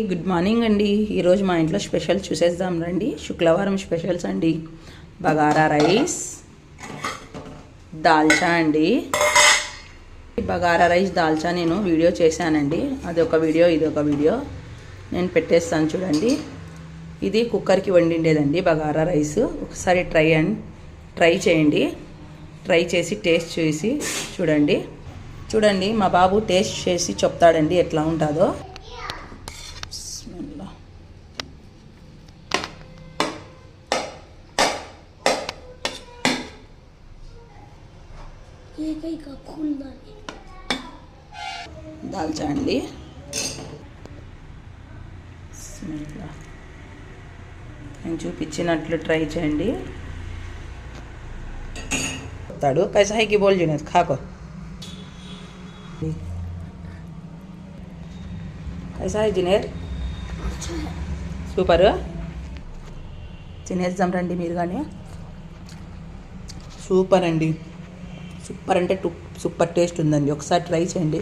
Good morning అండి. ఈరోజు మా ఇంట్లో స్పెషల్ చూసేద్దాం రండి. శుక్రవారం స్పెషల్స్ అండి. బగారా రైస్, దాల్చా అండి. బగారా రైస్ దాల్చా నేను వీడియో చేశానండి. అదొక వీడియో, ఇదొక వీడియో నేను పెట్టేస్తాను చూడండి. ఇది కుక్కర్కి వండిండేదండి బగారా రైస్. ఒకసారి ట్రై చేయండి. ట్రై చేసి టేస్ట్ చేసి చూడండి. మా బాబు టేస్ట్ చేసి చెప్తాడండి ఎట్లా ఉంటుందో. దాల్చా అండి. నేను చూపించినట్లు ట్రై చేయండి. చెప్తాడు కైసా హై కి బోల్ జునేద్ ఖాకో. కైసా హై జునేద్? సూపర్. తినేద్దాం రండి మీరు కానీ. సూపర్ అండి. సూపర్ అంటే సూపర్ టేస్ట్ ఉందండి. ఒకసారి ట్రై చేయండి.